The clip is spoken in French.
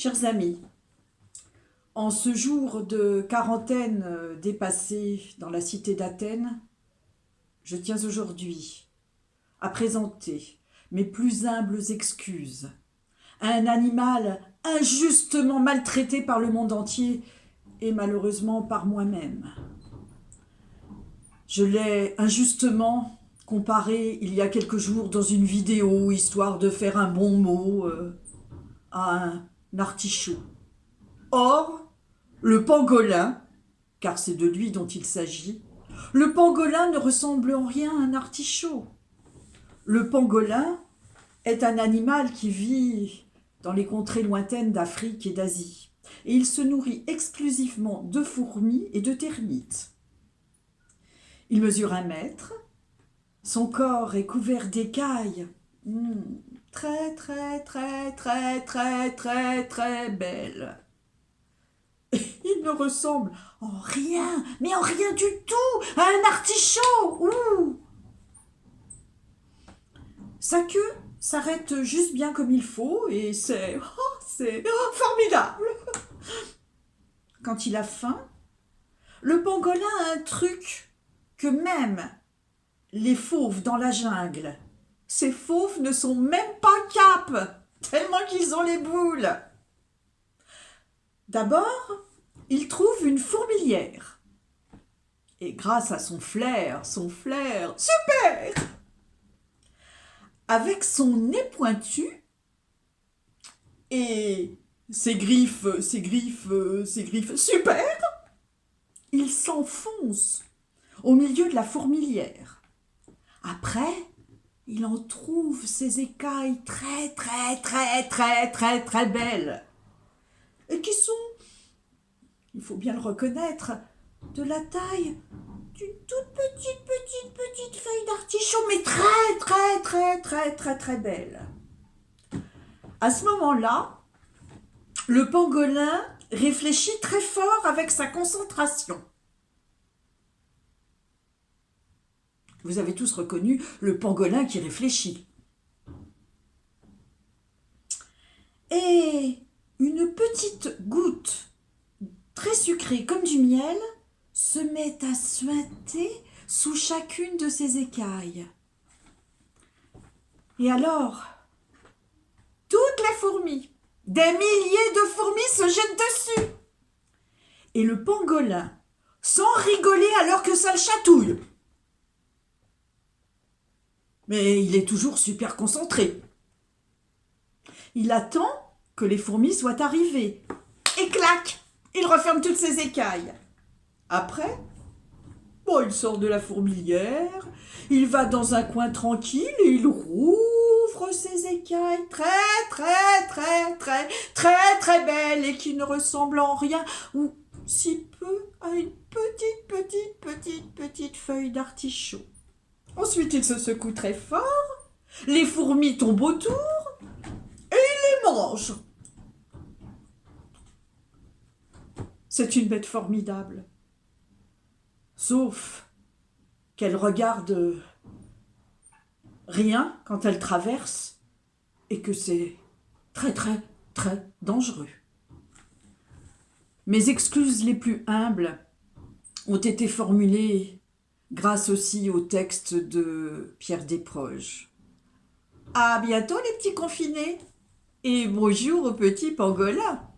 Chers amis, en ce jour de quarantaine dépassée dans la cité d'Athènes, je tiens aujourd'hui à présenter mes plus humbles excuses à un animal injustement maltraité par le monde entier et malheureusement par moi-même. Je l'ai injustement comparé il y a quelques jours dans une vidéo, histoire de faire un bon mot, à un artichaut. Or, le pangolin, car c'est de lui dont il s'agit, le pangolin ne ressemble en rien à un artichaut. Le pangolin est un animal qui vit dans les contrées lointaines d'Afrique et d'Asie, et il se nourrit exclusivement de fourmis et de termites. Il mesure 1 mètre, son corps est couvert d'écailles, très belles. Il ne ressemble en rien, mais en rien du tout, à un artichaut. Sa queue s'arrête juste bien comme il faut et c'est formidable. Quand il a faim, le pangolin a un truc que même les fauves dans la jungle, ces fauves ne sont même pas capes, tellement qu'ils ont les boules. D'abord, il trouve une fourmilière. Et grâce à son flair, super! Avec son nez pointu et ses griffes, super! Il s'enfonce au milieu de la fourmilière. Après, il en trouve ses écailles très belles. Et qui sont, il faut bien le reconnaître, de la taille d'une toute petite feuille d'artichaut, mais très belle. À ce moment-là, le pangolin réfléchit très fort avec sa concentration. Vous avez tous reconnu le pangolin qui réfléchit. Et une petite goutte très sucrée comme du miel se met à suinter sous chacune de ses écailles. Et alors, toutes les fourmis, des milliers de fourmis se jettent dessus. Et le pangolin, sans rigoler alors que ça le chatouille. Mais il est toujours super concentré. Il attend que les fourmis soient arrivées. Et clac, il referme toutes ses écailles. Après, il sort de la fourmilière, il va dans un coin tranquille et il rouvre ses écailles très belles et qui ne ressemblent en rien ou si peu à une petite feuille d'artichaut. Ensuite, il se secoue très fort, les fourmis tombent autour et il les mange. C'est une bête formidable. Sauf qu'elle regarde rien quand elle traverse et que c'est très dangereux. Mes excuses les plus humbles ont été formulées grâce aussi au texte de Pierre Desproges. À bientôt les petits confinés et bonjour aux petits pangolins.